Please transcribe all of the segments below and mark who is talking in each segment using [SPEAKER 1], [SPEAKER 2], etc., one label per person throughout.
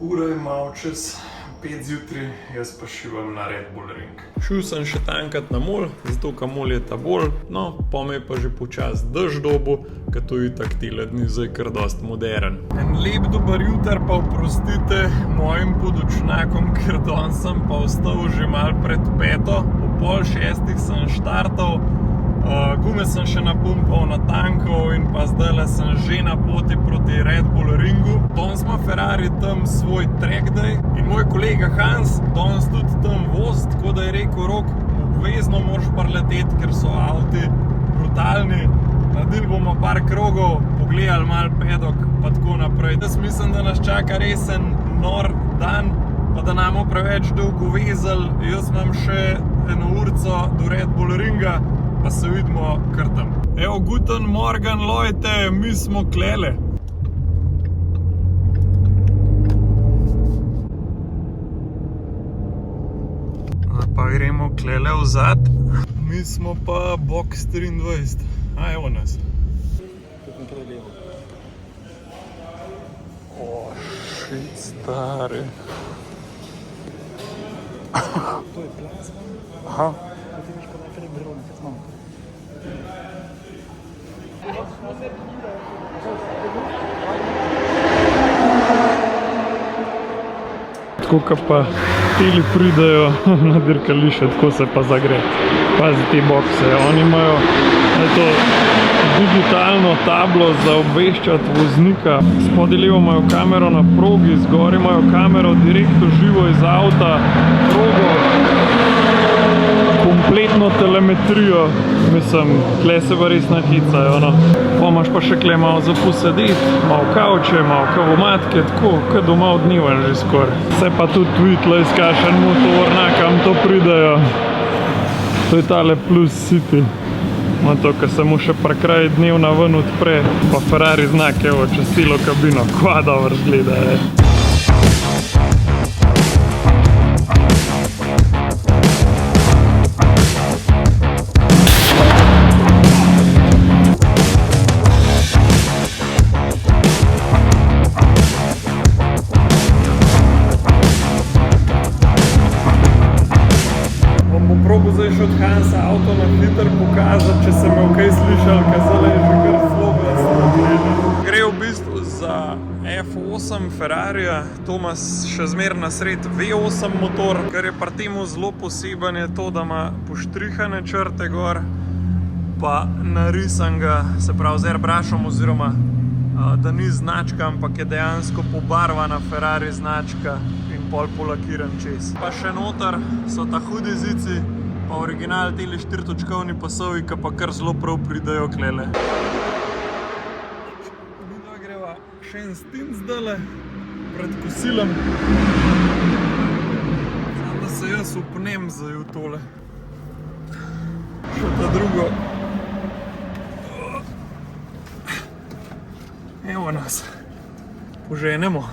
[SPEAKER 1] Ura je malo čez 5 zjutraj, jaz pa šivam na Red Bull Ring. Šel sem še tankat na mol, zato ka mol je ta bolj, no, pa me je pa že počas dež dobo, ka to je tak tile dni zdaj kar dost modern. En lep dober jutar, pa oprostite mojim podočnakom, ker danes sem pa ostal že mal pred 5, ob 5:30 sem štartal. Gume sem še napumpal, natankal in pa zdajle sem že na poti proti Red Bull Ringu. Danes ima Ferrari tam svoj track day in moj kolega Hans danes tudi tam vozi, tako da je rekel: Rok, obvezno moraš prileteti, ker so avti brutalni. Naredili bomo par krogov, pogledali malo pedok pa tako naprej. Jaz mislim, da nas čaka resen nor dan, pa da namo preveč dolgo vezali. Jaz imam še eno urco do Red Bull Ringa, pa se vidimo kar tam. Evo, guten Morgen, Leute, mi smo klele. Zdaj pa gremo klele vzad. Mi smo pa box 23. A, evo nas. O, shit, stari.
[SPEAKER 2] To je plazma.
[SPEAKER 1] Aha.
[SPEAKER 2] To ti veš pa najprej Verona, kad smo.
[SPEAKER 1] Tako ka pa tili pridajo na dirkališče, tako se pa zagre. Pazi te bokse, oni imajo to digitalno tablo za obveščati voznika. Spodaj levo imajo kamero na progi, zgori imajo kamero direktno živo iz avta, progo, kompletno telemetrijo. Mislim, tle se pa res nahicajo, no. Pa imaš pa še kle malo za posedeti, malo kavče, malo kavomatke, tako, kad doma od dneva že skoraj. Se pa tudi videla iz kakšen motor, na kam to pridajo. To je tale Plus City. No to, ko se mu še prekraj dnevna ven odpre, pa Ferrari znak, evo, čez celo kabino, kva dobro zgleda, Probo zdaj še od Hansa avto na hiter pokazati, če sem imel kaj slišal, ker zdaj je že kar zelo glasno. Gre v bistvu za F8 Ferrarija, to ima še zmer na sred V8 motor, kar je pri temu zelo poseben je to, da ima poštrihane črte gor, pa narisanega, se pravi z airbrushom oziroma da ni značka, ampak je dejansko pobarvana Ferrari značka in pol polakiran čez. Pa še noter so ta hudi zici, pa original teli 4-točkovni pasovi, ki pa kar zelo prav pridajo klele. Midva greva še en stint zdajle, pred kosilem. Znam, da se jaz upnem zdaj v tole. Še ta drugo. Evo nas, poženemo.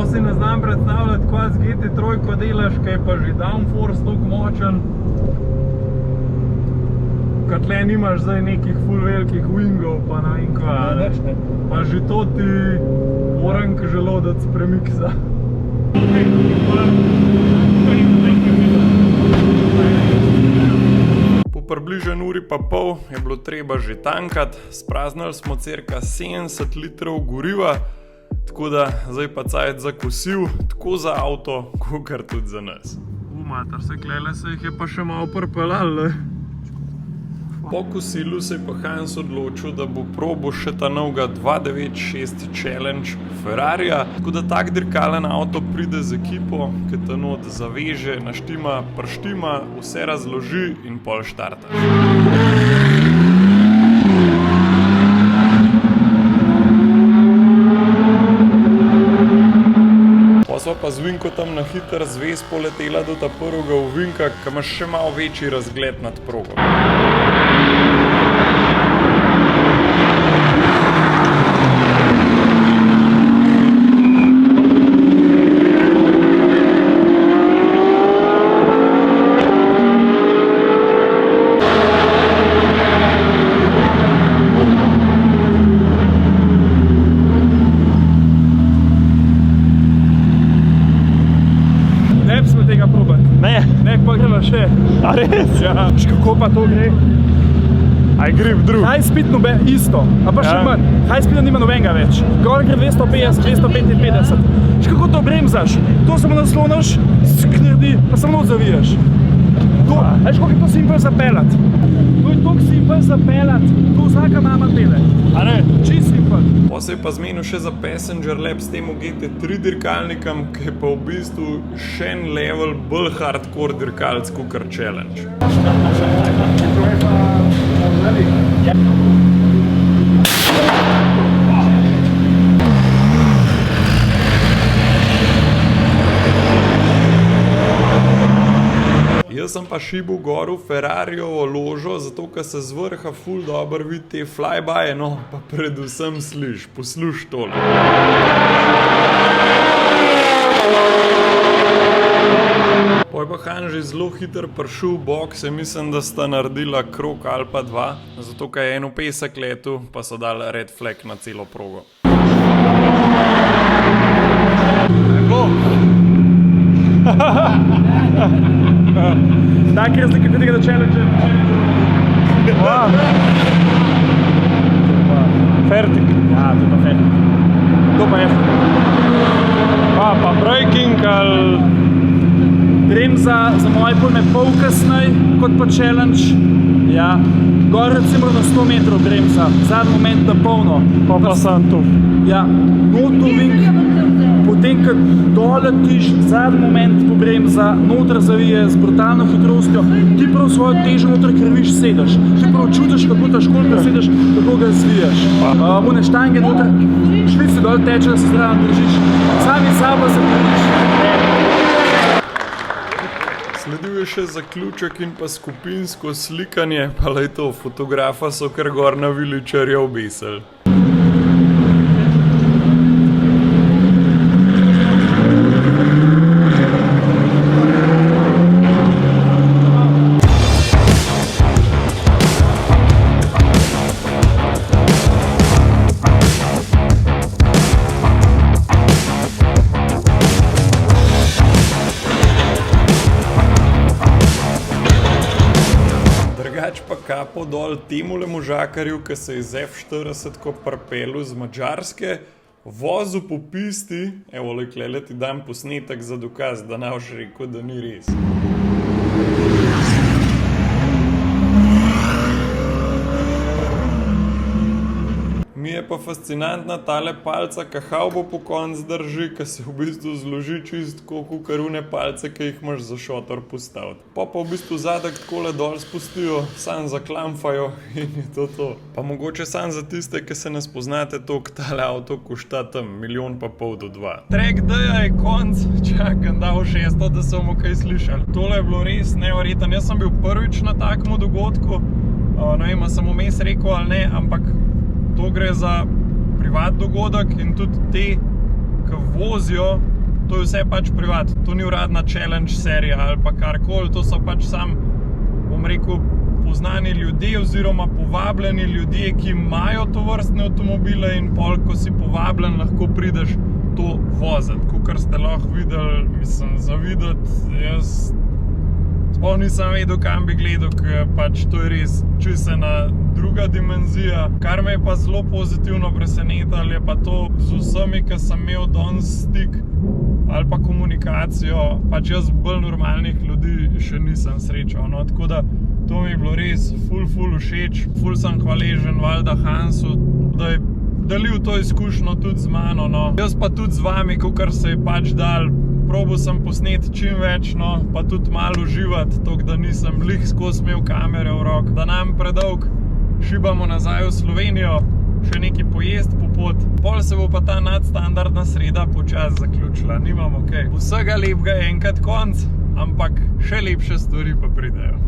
[SPEAKER 1] To si ne znam predstavljati, kaj z GT3 delaš, kaj pa že downforce toliko močen. Kad tle nimaš zdaj nekih ful velikih wingov, pa ne vem kva, pa že to ti orank želodec premiksa. Po približno uri pa pol je bilo treba že tankati, spraznili smo cirka 70 litrov goriva, tako da zdaj pa cajt za kosil, tako za avto, kakor tudi za nas. Mater, se klele se jih je pa še malo pripeljal. Po kosilu se je pa Hans odločil, da bo probo še ta novega 296 Challenge Ferrarija, tako da tak dirkalen avto pride z ekipo, ki te not zaveže, naštima, prštima, vse razloži in pol štarta. Pa sva pa z Vinko tam na hiter zvez poletela do ta prvega ovinka, ki imaš še malo večji razgled nad progo.
[SPEAKER 2] A res? Ja. Kako pa to gre?
[SPEAKER 1] Aj gre v drug.
[SPEAKER 2] High speed isto, a pa še manj. High speed nima nobenega več. Gor gre 250, 255. Kako to bremzaš? To samo nasloniš, sknerdi, pa samo zaviješ. Veš, koliko je to simpel zapeljati? To je toliko simpel zapeljati, to vsaka mama pele. A ne? Čist simpel.
[SPEAKER 1] Pa se je pa zmenil še za Passenger Lab s tem GT3 dirkalnikom, ki je pa v bistvu še en level bolj hardcore dirkalc kakor Challenge. Jaz sem pa šibil gor v Ferrarijevo ložo, zato ker se z vrha ful dobro vidi te flybyje, no pa predvsem posluš tole. Poj pa Han že zelo hiter prišel v boxe, mislim, da sta naredila krog ali pa dva, zato ker je eno pesek letu, pa so dali red flag na celo progo.
[SPEAKER 2] Tak razlika kot tega do Challenge. Fertig. Ja, to je pa fertig. To pa je.
[SPEAKER 1] Pa braking ali...
[SPEAKER 2] Bremza za moje pojme pol kasnej kot pa Challenge. Ja. Gor recimo na 100 metrov bremza, zadnji moment na polno.
[SPEAKER 1] Pa sem tu.
[SPEAKER 2] Ja, notoving. Potem, ko dole tiš, zadnji moment po bremza, noter zavije z brutalno hitrostjo, ti prav svojo težo noter krviš, sedeš. Ti prav čutiš, kako ta školka sedeš, kako ga zviješ. One štange noter, švici dol teče, da se zraven držiš. Sami sabo se držiš.
[SPEAKER 1] Sledil je še zaključek in pa skupinsko slikanje, pa lej to, fotografa so kar gor na viličarja obesili. Pa kapo dol temule možakarju, ki se je z F40 pripelju z Madžarske, vozil po pisti, evo le ti dam posnetek za dokaz, da ne boš rekel, da ni res. Mi je pa fascinantna tale palca, ki havbo po konc drži, ki se v bistvu zloži čist kakor one palce, ki jih imaš za šotor postaviti. Pa v bistvu zadek takole dol spustijo, sam zaklamfajo in je to. Pa mogoče sam za tiste, ki se ne spoznate toliko, tale avto košta tam 1,5 milijona do 2. Track day-a je konc, čakam, dal 600, da so mu kaj slišali. Tole je bilo res neverjetno, jaz sem bil prvič na takmu dogodku, ne vem, sem vmes rekel ali ne, ampak to gre za privat dogodek in tudi te, ki vozijo, to je vse pač privat, to ni uradna challenge serija ali pa karkoli, to so pač sam, bom rekel, poznani ljudje oziroma povabljeni ljudje, ki imajo tovrstne avtomobile in pol, ko si povabljen, lahko prideš to voziti. Kakor ste lahko videli, mislim, za videti, jaz sploh nisem vedel, kam bi gledal, ker pač to je res čisto ena druga dimenzija. Kar me je pa zelo pozitivno presenetilo, je pa to z vsemi, ki sem imel danes stik ali pa komunikacijo, pač jaz bolj normalnih ljudi še nisem srečal, no, tako da to mi je bilo res ful všeč, ful sem hvaležen valjda Hansu, da je delil to izkušnjo tudi z mano, no. Jaz pa tudi z vami, kakor se je pač dal, probal sem posneti čim več, no, pa tudi malo uživati, tako da nisem glih skozi imel kamere v rok, da nam predolg šibamo nazaj v Slovenijo, še nekaj pojest po pot, pol se bo pa ta nadstandardna sreda počasi zaključila, nimamo kaj. Vsega lepega je enkrat konc, ampak še lepše stvari pa pridejo.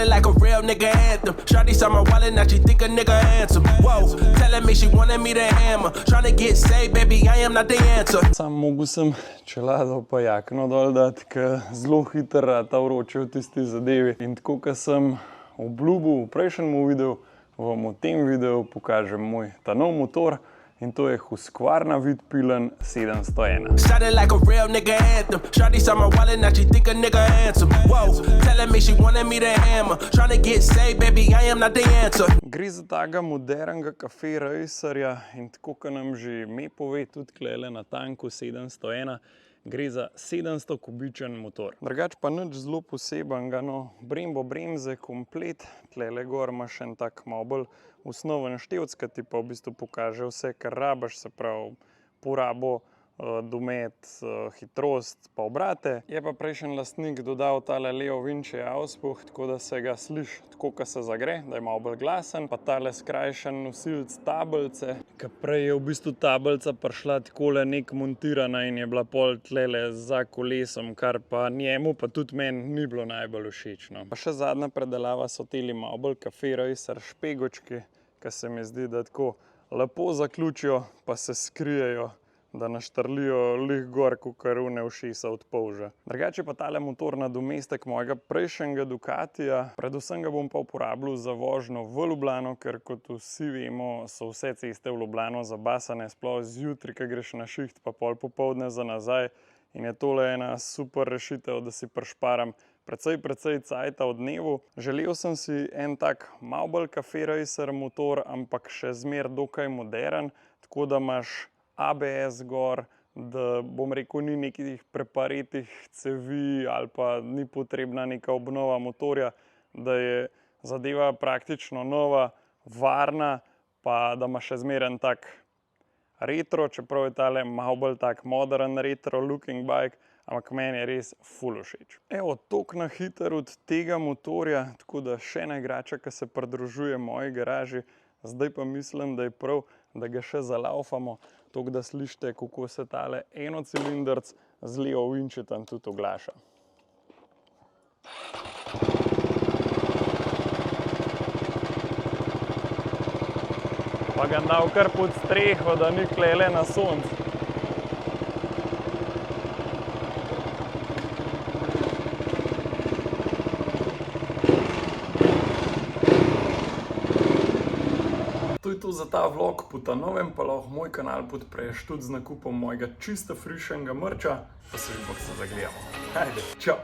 [SPEAKER 3] Like a real nigga anthem. Shawty saw my wallet, now she think a nigga handsome. Whoa, telling me she wanted me to hammer. Trying to get saved, baby, I am not the answer.
[SPEAKER 1] Sam mogel sem čelado pa jakno dol dati, ker zelo hitro rata vroče v tisti zadevi. In tako, kot sem obljubil v prejšnjem videu, vam v tem videu pokažem moj ta nov motor. In to je Husqvarna Vidpilen 701.
[SPEAKER 3] Shawty like a real nigga anthem. Shawty saw my wallet, now she think a nigga handsome. Whoa, telling me she wanted me to hammer. Trying to get saved, baby, I am not the answer.
[SPEAKER 1] Gre za takega modernega cafe racerja in tako, kot nam že ime pove, tudi tlele na tanku 701, gre za 700 kubičen motor. Drugač pa nič zelo posebenega, no, Brembo bremze komplet, tlele gor imaš en tak malo bolj osnoven števc, ki ti pa v bistvu pokaže vse, kar rabiš, se pravi porabo, domet, hitrost pa obrate. Je pa prejšnji lastnik dodal tale Leo Vinci auspuh, tako da se ga sliši tako, ko se zagre, da je malo bolj glasen, pa tale skrajšan nosilc tablice, ki prej je v bistvu tablica prišla takole nek montirana in je bila pol tlele za kolesom, kar pa njemu pa tudi meni ni bilo najbolj všečno. Pa še zadnja predelava so teli malo bolj cafe racer špegočki, ki se mi zdi, da tako lepo zaključijo, pa se skrijejo, da naštrlijo lih gor, kakor une ušesa od polža. Drugače pa tale motor nadomestek mojega prejšnjega Ducatija, predvsem ga bom pa uporabljal za vožnjo v Ljubljano, ker kot vsi vemo, so vse ceste v Ljubljano zabasane, sploh zjutraj, ko greš na šiht, pa pol popoldne za nazaj. In je tole ena super rešitev, da si prišparam precej cajta v dnevu. Želel sem si en tak malo bolj cafe racer motor, ampak še zmer dokaj modern, tako da imaš ABS gor, da bom rekel, ni nekih preparetih cevi ali pa ni potrebna neka obnova motorja, da je zadeva praktično nova, varna, pa da ima še zmeren tak retro, čeprav je tale malo bolj tak modern retro looking bike, ampak meni je res ful všeč. Evo, toliko na hitro od tega motorja, tako da še ena igrača, ki se pridružuje moji garaži. Zdaj pa mislim, da je prav, da ga še zalaufamo, tako da slišite, kako se tale enocilindrc z Leo Vincijem tudi oglaša. Pa ga dal kar pod streho, da ni klele na soncu. To je to za ta vlog, po ta novem pa lahko moj kanal podpreš tudi z nakupom mojega čisto frišenega merča, pa se vi boste zagledamo. Ajde, čau!